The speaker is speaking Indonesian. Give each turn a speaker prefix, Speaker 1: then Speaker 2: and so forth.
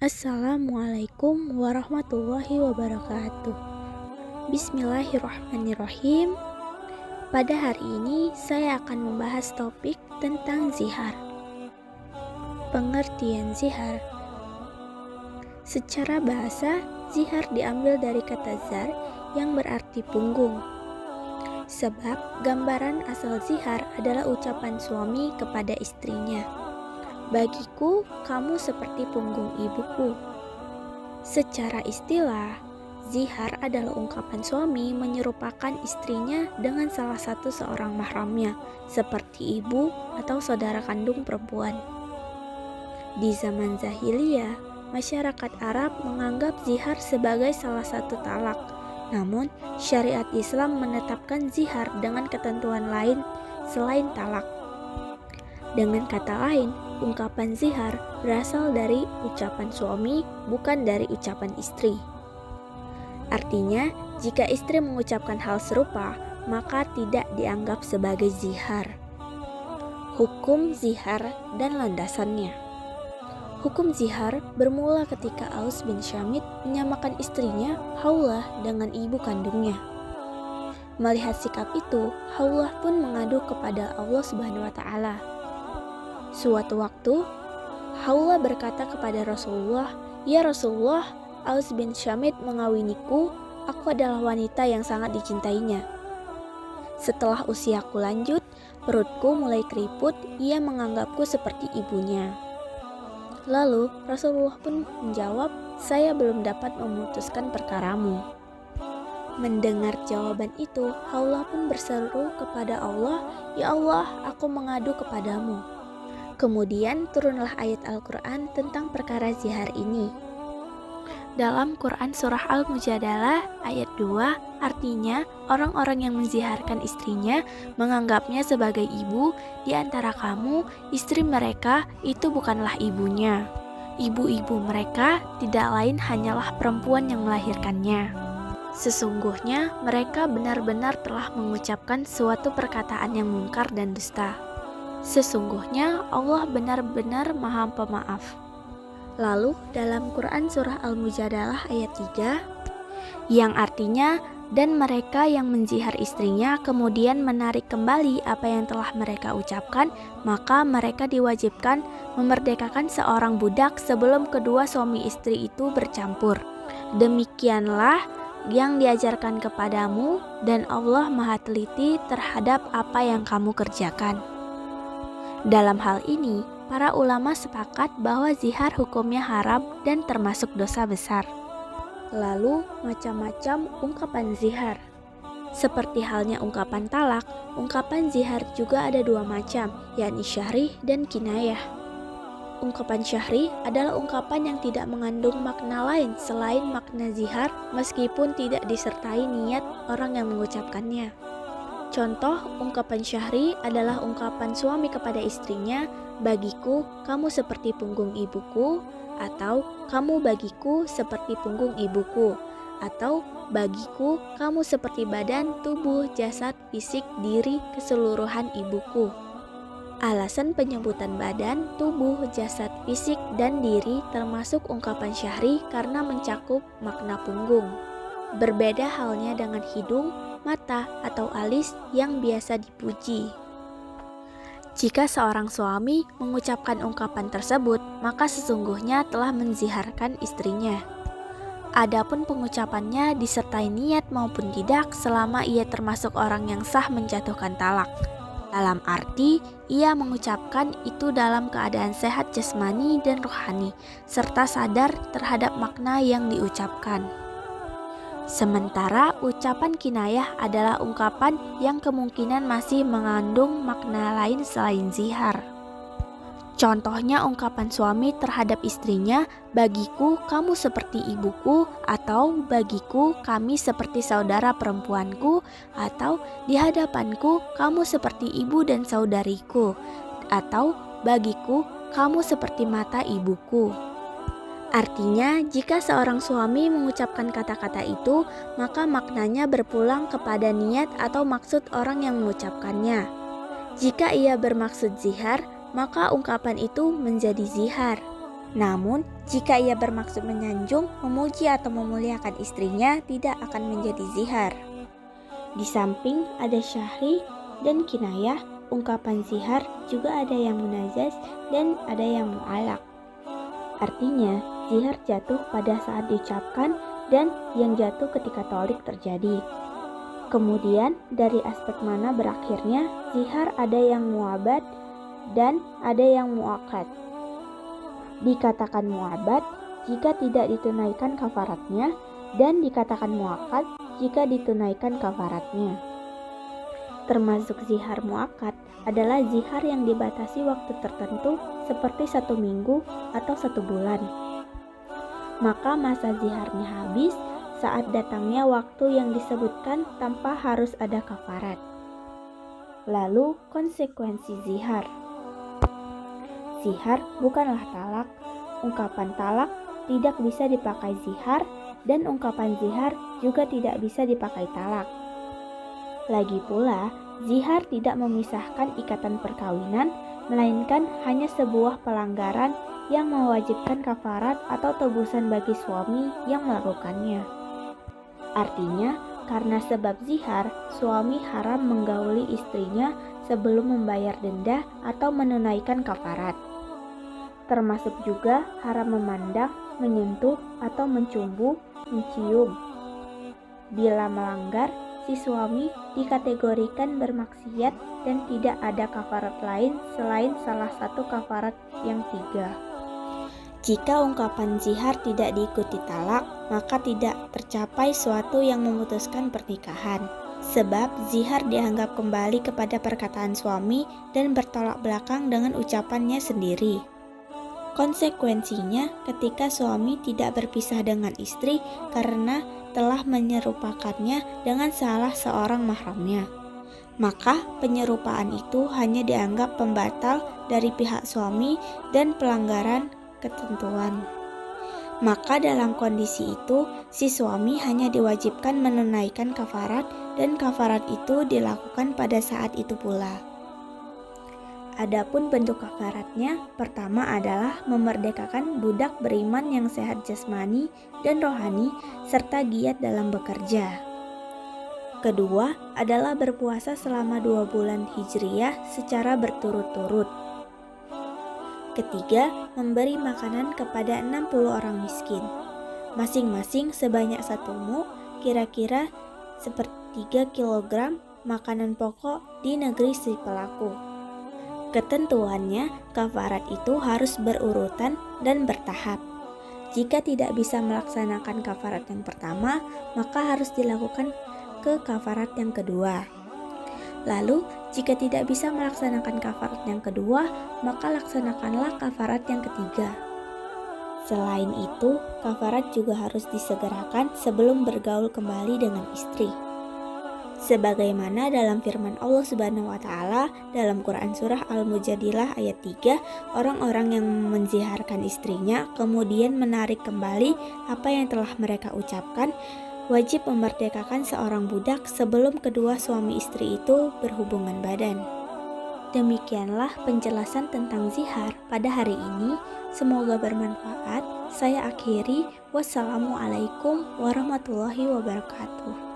Speaker 1: Assalamualaikum warahmatullahi wabarakatuh. Bismillahirrahmanirrahim. Pada hari ini saya akan membahas topik tentang zihar. Pengertian zihar. Secara bahasa, zihar diambil dari kata zar yang berarti punggung. Sebab gambaran asal zihar adalah ucapan suami kepada istrinya. Bagiku, kamu seperti punggung ibuku. Secara istilah, zihar adalah ungkapan suami menyerupakan istrinya dengan salah satu seorang mahramnya, seperti ibu atau saudara kandung perempuan. Di zaman jahiliyah, masyarakat Arab menganggap zihar sebagai salah satu talak. Namun, syariat Islam menetapkan zihar dengan ketentuan lain selain talak. Dengan kata lain, ungkapan zihar berasal dari ucapan suami, bukan dari ucapan istri. Artinya, jika istri mengucapkan hal serupa, maka tidak dianggap sebagai zihar. Hukum zihar dan landasannya. Hukum zihar bermula ketika Aus bin Syamit menyamakan istrinya Haulah dengan ibu kandungnya. Melihat sikap itu, Haulah pun mengadu kepada Allah Subhanahu wa Ta'ala. Suatu waktu, Haulah berkata kepada Rasulullah, "Ya Rasulullah, Aus bin Syamit mengawiniku, aku adalah wanita yang sangat dicintainya. Setelah usiaku lanjut, perutku mulai keriput, ia menganggapku seperti ibunya." Lalu Rasulullah pun menjawab, "Saya belum dapat memutuskan perkaramu." Mendengar jawaban itu, Haulah pun berseru kepada Allah, "Ya Allah, aku mengadu kepadamu." Kemudian turunlah ayat Al-Quran tentang perkara zihar ini. Dalam Quran Surah Al-Mujadalah ayat 2, artinya orang-orang yang menziharkan istrinya menganggapnya sebagai ibu di antara kamu, istri mereka itu bukanlah ibunya. Ibu-ibu mereka tidak lain hanyalah perempuan yang melahirkannya. Sesungguhnya mereka benar-benar telah mengucapkan suatu perkataan yang mungkar dan dusta. Sesungguhnya Allah benar-benar Maha Pemaaf. Lalu dalam Quran Surah Al-Mujadalah ayat 3, yang artinya, dan mereka yang menzihar istrinya kemudian menarik kembali apa yang telah mereka ucapkan, maka mereka diwajibkan memerdekakan seorang budak sebelum kedua suami istri itu bercampur. Demikianlah yang diajarkan kepadamu, dan Allah Maha Teliti terhadap apa yang kamu kerjakan. Dalam hal ini, para ulama sepakat bahwa zihar hukumnya haram dan termasuk dosa besar. Lalu, macam-macam ungkapan zihar. Seperti halnya ungkapan talak, ungkapan zihar juga ada dua macam, yakni syahri dan kinayah. Ungkapan syahri adalah ungkapan yang tidak mengandung makna lain selain makna zihar meskipun tidak disertai niat orang yang mengucapkannya. Contoh ungkapan syahri adalah ungkapan suami kepada istrinya, "Bagiku, kamu seperti punggung ibuku," atau "Kamu bagiku seperti punggung ibuku," atau "Bagiku, kamu seperti badan, tubuh, jasad, fisik, diri, keseluruhan ibuku." Alasan penyebutan badan, tubuh, jasad, fisik, dan diri termasuk ungkapan syahri karena mencakup makna punggung. Berbeda halnya dengan hidung, mata, atau alis yang biasa dipuji. Jika seorang suami mengucapkan ungkapan tersebut, maka sesungguhnya telah menziharkan istrinya. Adapun pengucapannya disertai niat maupun tidak selama ia termasuk orang yang sah menjatuhkan talak. Dalam arti, ia mengucapkan itu dalam keadaan sehat jasmani dan rohani, serta sadar terhadap makna yang diucapkan. Sementara ucapan kinayah adalah ungkapan yang kemungkinan masih mengandung makna lain selain zihar. Contohnya ungkapan suami terhadap istrinya, "Bagiku kamu seperti ibuku," atau "Bagiku kami seperti saudara perempuanku," atau "Di hadapanku kamu seperti ibu dan saudariku," atau "Bagiku kamu seperti mata ibuku." Artinya, jika seorang suami mengucapkan kata-kata itu, maka maknanya berpulang kepada niat atau maksud orang yang mengucapkannya. Jika ia bermaksud zihar, maka ungkapan itu menjadi zihar. Namun, jika ia bermaksud menyanjung, memuji atau memuliakan istrinya, tidak akan menjadi zihar. Di samping ada syahri dan kinayah, ungkapan zihar juga ada yang munajaz dan ada yang mu'alaq. Artinya, zihar jatuh pada saat diucapkan dan yang jatuh ketika tolik terjadi. Kemudian, dari aspek mana berakhirnya, zihar ada yang mu'abad dan ada yang mu'akad. Dikatakan mu'abad jika tidak ditunaikan kafaratnya dan dikatakan mu'akad jika ditunaikan kafaratnya. Termasuk zihar mu'akad adalah zihar yang dibatasi waktu tertentu seperti 1 minggu atau 1 bulan. Maka masa ziharnya habis saat datangnya waktu yang disebutkan tanpa harus ada kafarat. Lalu konsekuensi zihar. Zihar bukanlah talak. Ungkapan talak tidak bisa dipakai zihar dan ungkapan zihar juga tidak bisa dipakai talak. Lagi pula, zihar tidak memisahkan ikatan perkawinan, melainkan hanya sebuah pelanggaran yang mewajibkan kafarat atau tebusan bagi suami yang melakukannya. Artinya, karena sebab zihar, suami haram menggauli istrinya sebelum membayar denda atau menunaikan kafarat. Termasuk juga haram memandang, menyentuh, atau mencium. Bila melanggar, si suami dikategorikan bermaksiat dan tidak ada kafarat lain selain salah satu kafarat yang 3. Jika ungkapan zihar tidak diikuti talak, maka tidak tercapai suatu yang memutuskan pernikahan. Sebab zihar dianggap kembali kepada perkataan suami dan bertolak belakang dengan ucapannya sendiri. Konsekuensinya, ketika suami tidak berpisah dengan istri karena telah menyerupakannya dengan salah seorang mahramnya, maka penyerupaan itu hanya dianggap pembatal dari pihak suami dan pelanggaran ketentuan. Maka dalam kondisi itu, si suami hanya diwajibkan menunaikan kafarat dan kafarat itu dilakukan pada saat itu pula. Adapun bentuk kafaratnya, pertama adalah memerdekakan budak beriman yang sehat jasmani dan rohani serta giat dalam bekerja. Kedua adalah berpuasa selama 2 bulan hijriyah secara berturut-turut. Ketiga, memberi makanan kepada 60 orang miskin, masing-masing sebanyak 1 mu, kira-kira 1/3 kilogram makanan pokok di negeri si pelaku. Ketentuannya, kafarat itu harus berurutan dan bertahap. Jika tidak bisa melaksanakan kafarat yang pertama, maka harus dilakukan ke kafarat yang kedua. Lalu, jika tidak bisa melaksanakan kafarat yang kedua, maka laksanakanlah kafarat yang ketiga. Selain itu, kafarat juga harus disegerakan sebelum bergaul kembali dengan istri. Sebagaimana dalam firman Allah Subhanahu wa taala dalam Quran surah Al-Mujadilah ayat 3, orang-orang yang menziharkan istrinya kemudian menarik kembali apa yang telah mereka ucapkan, wajib memerdekakan seorang budak sebelum kedua suami istri itu berhubungan badan. Demikianlah penjelasan tentang zihar pada hari ini. Semoga bermanfaat. Saya akhiri. Wassalamualaikum warahmatullahi wabarakatuh.